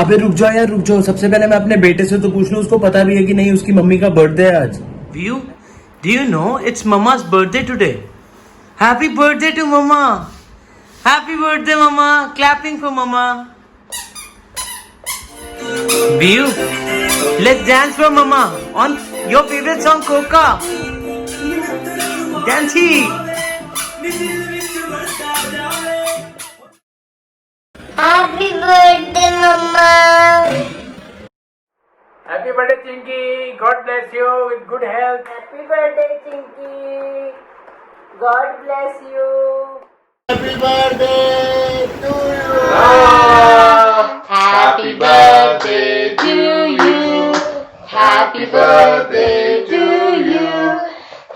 अबे रुक जाओ यार, रुक जाओ। सबसे पहले मैं अपने बेटे से तो पूछ लूं, उसको पता भी है कि नहीं उसकी मम्मी का बर्थडे है आज। व्यू, do you know it's mama's birthday today? Happy birthday to mama. Happy birthday mama. Clapping for mama. व्यू, let's dance for mama on your favourite song कोका। डांस ही। Happy birthday, Mama. Happy birthday, Chinky. God bless you with good health. Happy birthday, Chinky. God bless you. Happy birthday to you. Happy birthday to you. Happy birthday to you.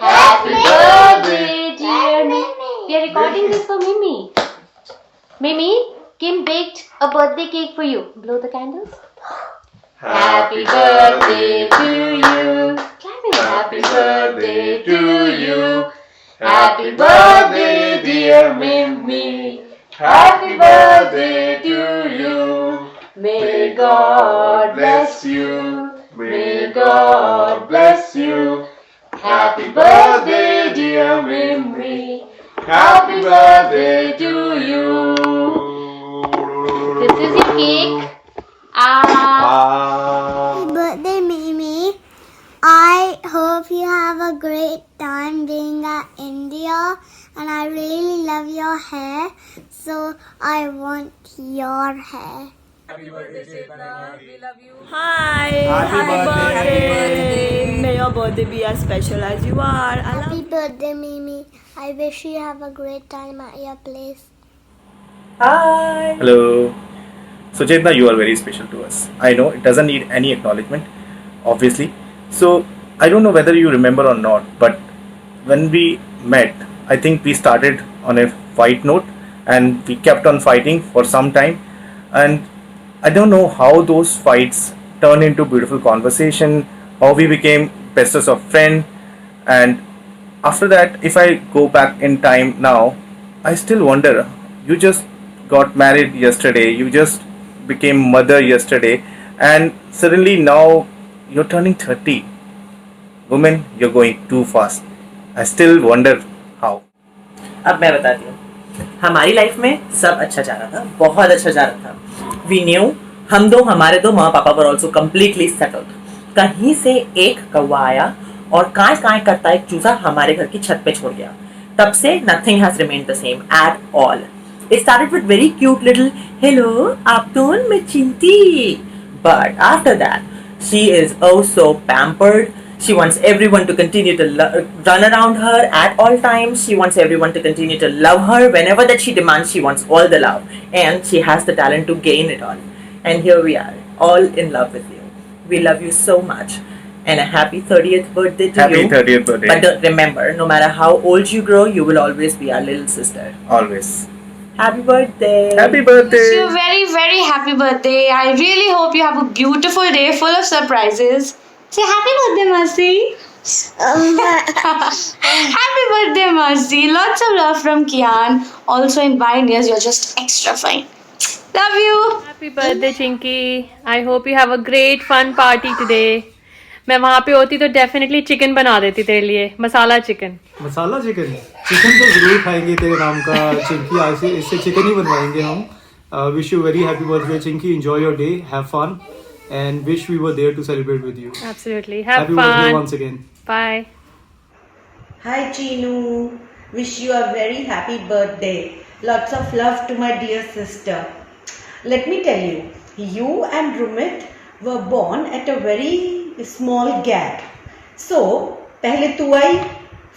Happy birthday, dear Mimi. We are recording this for Mimi. Mimi, Kim baked a birthday cake for you. Blow the candles. Happy birthday to you. Happy birthday to you. Happy birthday, dear Mimi. Happy birthday to you. May God bless you. May God bless you. Happy birthday, dear Mimi. Happy birthday to you. This is your cake. Happy birthday, Mimi. I hope you have a great time being at India, and I really love your hair, so I want your hair. Hi. Happy birthday. May your birthday be as special as you are. I love Happy birthday, Mimi. I wish you have a great time at your place. Hi. Hello. So Chetna, you are very special to us. I know it doesn't need any acknowledgement, obviously. So I don't know whether you remember or not, but when we met, I think we started on a fight note and we kept on fighting for some time. And I don't know how those fights turned into beautiful conversation, how we became bestest of friend. And after that, if I go back in time now, I still wonder, you just got married yesterday, you just became mother yesterday, and suddenly now you're turning 30. Women, you're going too fast. I still wonder how. अब मैं बताती हूँ, हमारी life में सब अच्छा जा रहा था, बहुत अच्छा जा रहा था। वी न्यू, हमारे दो माँ पापा पर ऑल्सो कम्प्लीटली सेटल्ड। कहीं से एक कौवा आया और काय काय करता एक चूजा हमारे घर की छत पे छोड़ गया। तब से nothing has remained the same at all. It started with very cute little hello, afternoon, मैं चिंती. But after that, she is oh so pampered. She wants everyone to continue to run around her at all times. She wants everyone to continue to love her. Whenever that she demands, she wants all the love. And she has the talent to gain it all. And here we are, all in love with you. We love you so much. And a happy 30th birthday to you. Happy 30th birthday. But remember, no matter how old you grow, you will always be our little sister. Always. Happy birthday. Happy birthday. Wish you a very, very happy birthday. I really hope you have a beautiful day full of surprises. Say happy birthday, Mercy. Happy birthday, Mercy. Lots of love from Kian. Also in 9 years, you're just extra fine. Love you. Happy birthday, Chinky. I hope you have a great fun party today. मैं वहाँ पे होती तो definitely chicken बना देती तेरे लिए, मसाला chicken. मसाला chicken chicken तो जरूर खाएंगे तेरे नाम का चिंकी। आज से इससे चिकन ही बनवाएंगे हम। Wish you very happy birthday Chinki. Enjoy your day, have fun and wish we were there to celebrate with you. Absolutely. Have happy birthday fun. Once again. Bye. Hi, Chinu. Wish you a very happy birthday. Lots of love to my dear sister. Let me tell you, you and Rumit were born at a very small gap. So, पहले तू आई,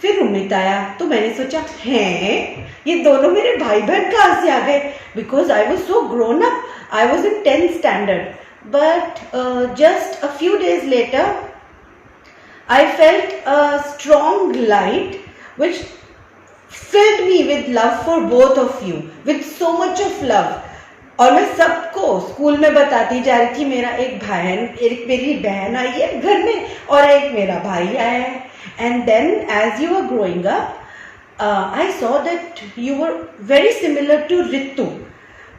फिर रुमित आया, तो मैंने सोचा हैं ये दोनों मेरे भाई बहन कहाँ से आ गए? Because I was so grown up, I was in 10th standard. But just a few days later, I felt a strong light which filled me with love for both of you, with so much of love. और मैं सबको school में बताती जा रही थी, मेरा एक मेरी बहन आई है घर में और एक मेरा भाई आया है. And then as you were growing up, I saw that you were very similar to Ritu.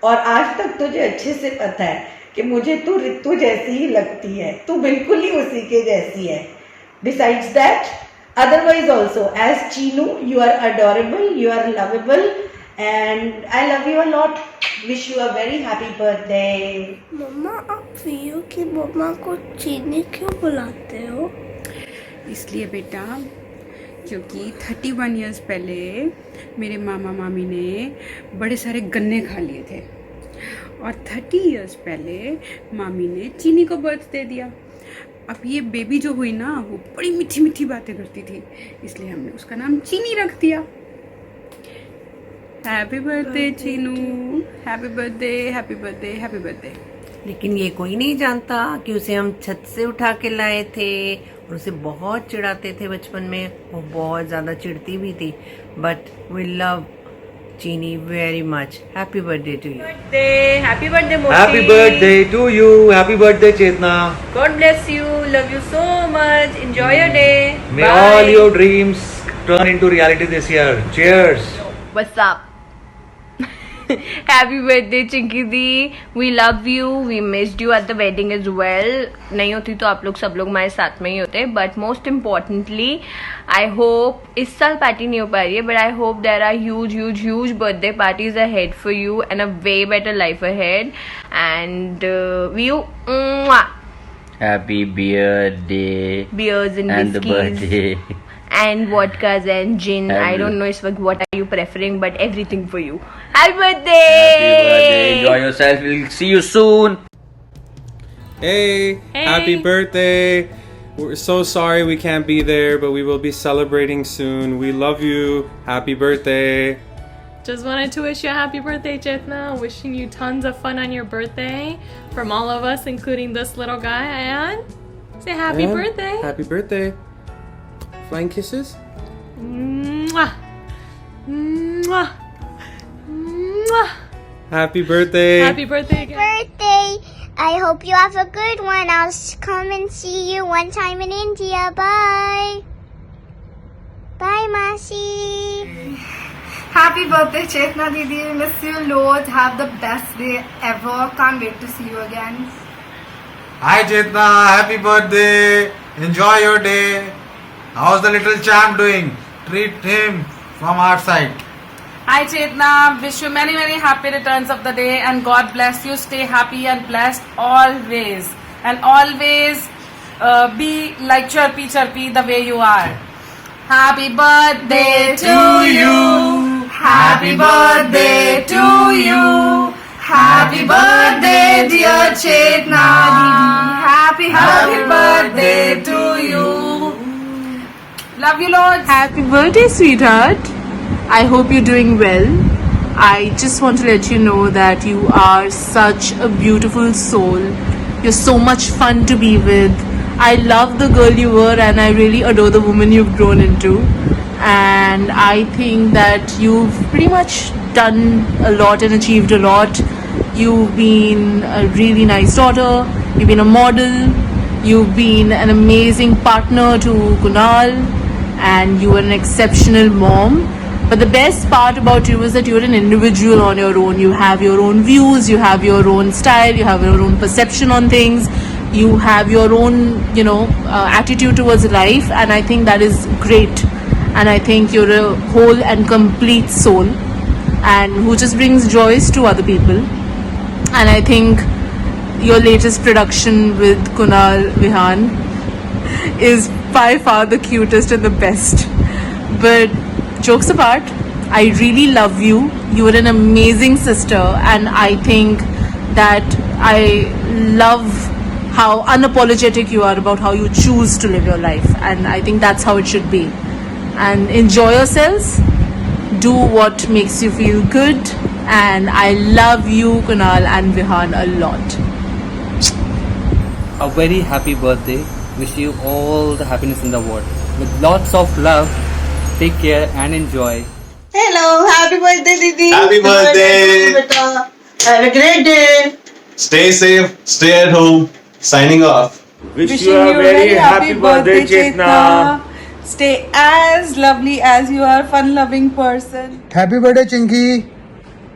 और आज तक तुझे अच्छे से पता है कि मुझे तू रितु जैसी ही लगती है, तू बिल्कुल ही उसी के जैसी है. Besides that, otherwise also, as Chinu, you are adorable, you are lovable, and I love you a lot. Wish you a very happy birthday. मम्मा आप वियो की मम्मा को चीनी क्यों बुलाते हो? इसलिए बेटा क्योंकि 31 इयर्स पहले मेरे मामा मामी ने बड़े सारे गन्ने खा लिए थे और 30 इयर्स पहले मामी ने चीनी को बर्थ दे दिया. अब ये बेबी जो हुई ना वो बड़ी मीठी मीठी बातें करती थी, इसलिए हमने उसका नाम चीनी रख दिया. Happy birthday Chinu, happy birthday, happy birthday, happy birthday. लेकिन ये कोई नहीं जानता कि उसे हम छत से उठा के लाए थे और उसे बहुत चिढ़ाते थे बचपन में. वो बहुत ज़्यादा चिढ़ती भी थी. But we love Chini very much. Happy birthday to you. Happy birthday मोटी. Happy birthday to you. Happy birthday, Chetna. God bless you. Love you so much. Enjoy your day. May all your dreams turn into reality this year. Cheers. What's up? Happy birthday Chinki the. We love you. We missed you at the wedding as well. नहीं होती तो आप लोग सब लोग हमारे साथ में ही होते. But most importantly, I hope इस साल पार्टी नहीं हो पा रही है, but I hope there are huge birthday parties ahead for you and a way better life ahead. And you, Happy birthday. beers and And the whiskeys. birthday. And vodkas and gin. I don't know what are you preferring, but everything for you. Happy birthday! Happy birthday. Enjoy yourself. We'll see you soon. Hey, happy birthday. We're so sorry we can't be there, but we will be celebrating soon. We love you. Happy birthday. Just wanted to wish you a happy birthday, Chetna. Wishing you tons of fun on your birthday from all of us, including this little guy, Ayan. Say happy And birthday. Happy birthday. Flying kisses? Mwah. Mwah. Mwah. Happy birthday. Happy birthday again. Birthday! I hope you have a good one. I'll come and see you one time in India. Bye. Bye, Masi. Happy birthday, Chetna Didi. Miss you loads. Have the best day ever. Can't wait to see you again. Hi Chetna, happy birthday. Enjoy your day. How's the little champ doing? Treat him from our side. Hi Chetna. Wish you many happy returns of the day and God bless you. Stay happy and blessed always. And always be like chirpy the way you are. Happy birthday to you. Happy birthday to you. Happy birthday dear Chetna Didi. Happy birthday to you. Love you loads. Happy birthday, sweetheart. I hope you're doing well. I just want to let you know that you are such a beautiful soul. You're so much fun to be with. I love the girl you were and I really adore the woman you've grown into. And I think that you've pretty much done a lot and achieved a lot. You've been a really nice daughter. You've been a model. You've been an amazing partner to Kunal. And you were an exceptional mom. But the best part about you is that you're an individual on your own. You have your own views, you have your own style, you have your own perception on things, you have your own, attitude towards life, and I think that is great. And I think you're a whole and complete soul, and who just brings joys to other people. And I think your latest production with Kunal Vihan is by far the cutest and the best. But jokes apart, I really love you. You are an amazing sister, and I think that I love how unapologetic you are about how you choose to live your life, and I think that's how it should be. And enjoy yourselves, do what makes you feel good, and I love you, Kunal and Vihan, a lot. A very happy birthday. Wish you all the happiness in the world. With lots of love. Take care and enjoy. Hello, happy birthday, Didi. Happy birthday. Beta. Have a great day. Stay safe, stay at home. Signing off. Wish you a very happy birthday, Chetna. Stay as lovely as you are, fun-loving person. Happy birthday, Chinky.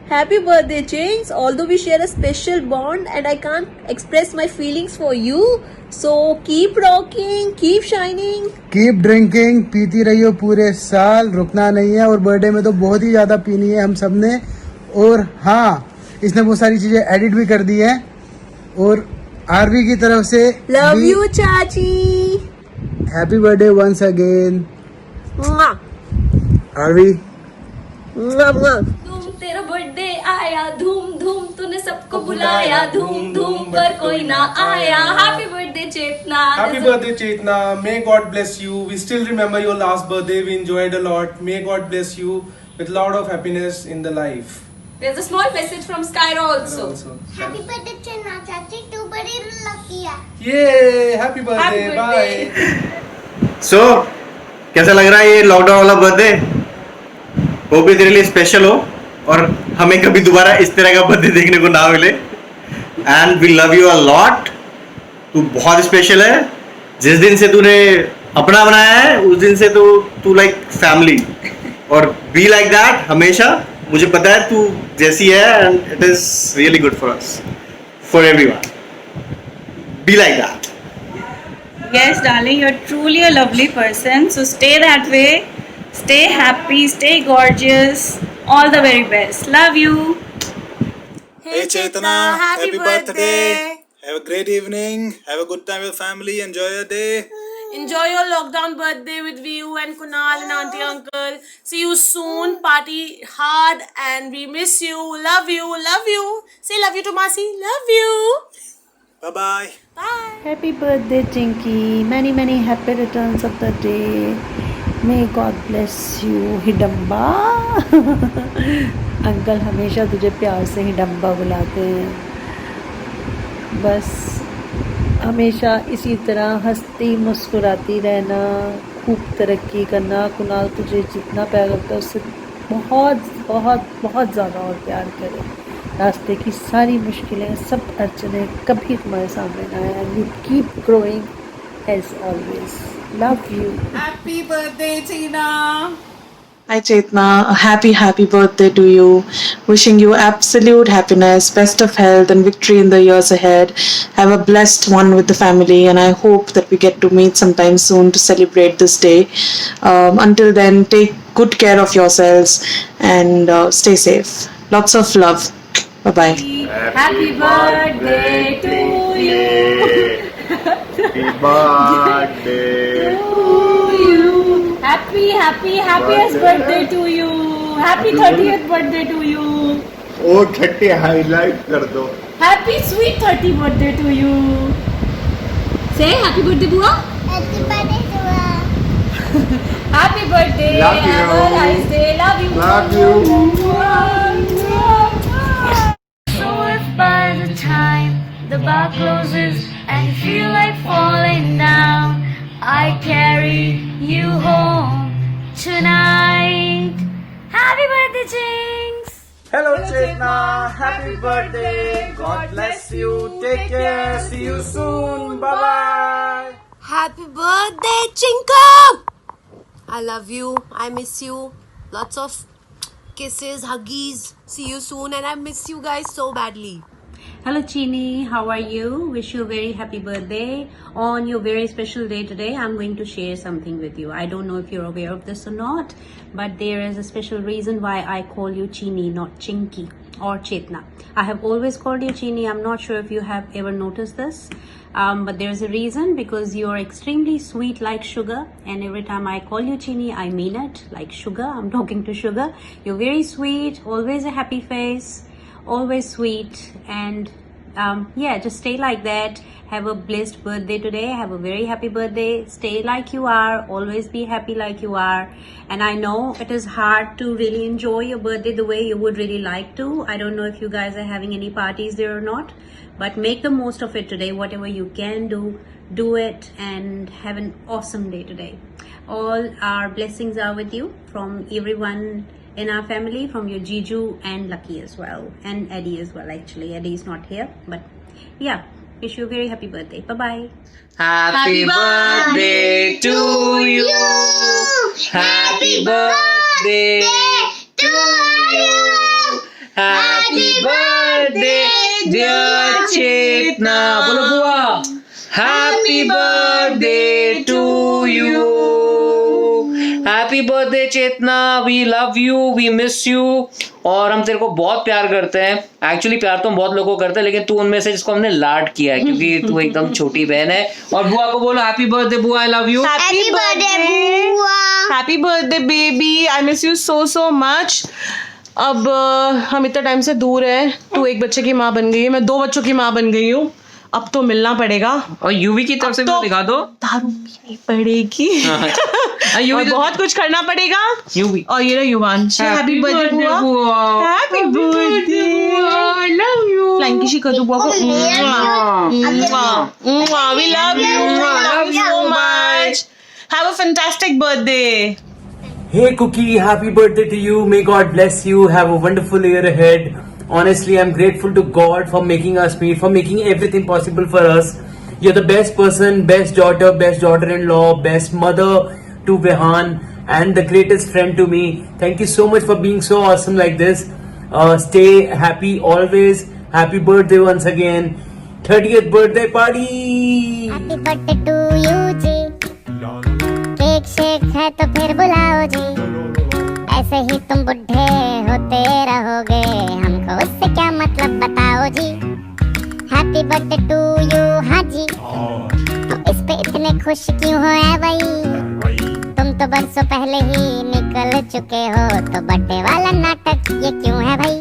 Happy birthday, Jinx. Although we share a special bond and I can't express my feelings for you. So keep rocking, keep shining. Keep drinking, पीती रहियो पूरे साल, रुकना नहीं है। और birthday में तो बहुत ही ज़्यादा पीनी है हम सब ने। और हाँ, इसने बहुत सारी चीज़ें एडिट भी कर दी हैं। और आरवी की तरफ से लव यू चाची। Happy birthday once again Aarvi. तेरा बर्थडे आया धूम धूम, तूने सबको बुलाया धूम धूम, पर कोई ना आया। Happy birthday Chetna. Happy birthday, Chetna. May God bless you. We still remember your last birthday. We enjoyed a lot. May God bless you with lot of happiness in the life. There's a small message from Skyra also. Happy birthday, Chinna Chachi. तू बड़ी lucky है. Yay! Happy birthday. Bye. So, कैसा लग रहा है ये lockdown वाला birthday? वो भी तेरे लिए स्पेशल हो और हमें कभी दोबारा इस तरह का बर्थडे देखने को ना मिले। And we love you a lot. तू बहुत स्पेशल है। जिस दिन से तूने अपना बनाया है उस दिन से तो तू लाइक फैमिली। और बी लाइक दैट हमेशा। मुझे पता है तू जैसी है and it is really good for us, for everyone. Be like that. Yes, darling, you're truly a lovely person. So stay that way. Stay happy, stay gorgeous. All the very best. Love you. Hey Chetna, happy birthday. Have a great evening. Have a good time with family. Enjoy your day. Enjoy your lockdown birthday with you and Kunal and auntie uncle. See you soon. Party hard and we miss you. Love you. Love you. Say love you to Masi. Love you. Bye bye. Bye. Happy birthday, Chinky. Many, many happy returns of the day. May God bless you, Hidimba. Uncle हमेशा तुझे प्यार से हिडम्बा बुलाते हैं। बस हमेशा इसी तरह हंसती मुस्कुराती रहना, खूब तरक्की करना। कुणाल तुझे जितना प्यार करता है उससे बहुत बहुत बहुत ज़्यादा और प्यार करे। रास्ते की सारी मुश्किलें, सब अड़चने कभी तुम्हारे सामने ना आए। And you keep growing as always. Love you. Happy birthday, Tina. Hi Chetna, a happy birthday to you. Wishing you absolute happiness, best of health and victory in the years ahead. Have a blessed one with the family and I hope that we get to meet sometime soon to celebrate this day. Until then, take good care of yourselves and stay safe. Lots of love. Bye bye. Happy birthday to you. Happy birthday To you. Happiest birthday to you. Happy 30th birthday to you. ओ 30 highlight कर दो। Happy sweet 30th birthday to you. Say happy birthday, Bua. Happy birthday to her. Happy birthday. Love you. Have a nice day. Love you. Love you. So if by the time the bar closes and you feel like falling down, I carry you home tonight. Happy birthday, Jinx. Hello Chetna, happy birthday. God bless you. Take care. See you soon. Bye bye. Happy birthday, Chinka! I love you. I miss you. Lots of kisses, huggies. See you soon, and I miss you guys so badly. Hello Chini, how are you? Wish you a very happy birthday. On your very special day today, I'm going to share something with you. I don't know if you're aware of this or not, but there is a special reason why I call you Chini, not Chinky or Chetna. I have always called you Chini. I'm not sure if you have ever noticed this, but there's a reason, because you're extremely sweet like sugar, and every time I call you Chini, I mean it, like sugar. I'm talking to sugar. You're very sweet, always a happy face, always sweet, and yeah, just stay like that. Have a blessed birthday today. Have a very happy birthday. Stay like you are. Always be happy like you are. And I know it is hard to really enjoy your birthday the way you would really like to. I don't know if you guys are having any parties there or not, but make the most of it today. Whatever you can do it, and have an awesome day today. All our blessings are with you from everyone in our family, from your Jiju and Lucky as well, and Eddie as well. Actually, Eddie is not here, but yeah, wish you a very happy birthday. Bye bye. Happy birthday to you. Happy birthday to you. Happy birthday, dear Chetna. बोलो बुआ. Happy birthday to you. Happy birthday Chetna. We love you. We miss you. और हम तेरे को बहुत प्यार करते हैं. एक्चुअली प्यार तो हम बहुत लोगों को करते हैं, लेकिन तू उनमें से जिसको हमने लाड किया है, क्योंकि तू एकदम छोटी बहन है. और बुआ को बोलो हैप्पी बर्थडे बुआ, I love you. Happy birthday, बुआ. Happy birthday, baby. I miss you so much. अब हम इतना टाइम से दूर हैं. तू एक बच्चे की माँ बन गई है, मैं 2 बच्चों की माँ बन गई हूँ. अब तो मिलना पड़ेगा. और यूवी की तरफ से भी दिखा दो. दारू पीनी पड़ेगी. यूवी बहुत कुछ करना पड़ेगा. यूवी और ये रहा युवांश. हैप्पी बर्थडे बुआ. हैप्पी बर्थडे बुआ. I love you. फ्लाइंग किसी कर दो बुआ को. We love you so much. Have a fantastic birthday. Hey Cookie, happy birthday to you. May God bless you. Have a wonderful year ahead. Honestly, I'm grateful to God for making us meet, for making everything possible for us. You're the best person, best daughter-in-law, best mother to Vehan, and the greatest friend to me. Thank you so much for being so awesome like this. Stay happy always. Happy birthday once again. 30th birthday party. Happy birthday to you जी. Cake shake है तो फिर बुलाओ जी. ऐसे ही तुम बुढ़े होते रहोगे, हमको उससे क्या मतलब बताओ जी. Happy birthday to you. हाँ जी, तुम इस पे इतने खुश क्यों हो ऐ भाई. तुम तो बरसों पहले ही निकल चुके हो, तो बर्थडे वाला नाटक ये क्यों है भाई.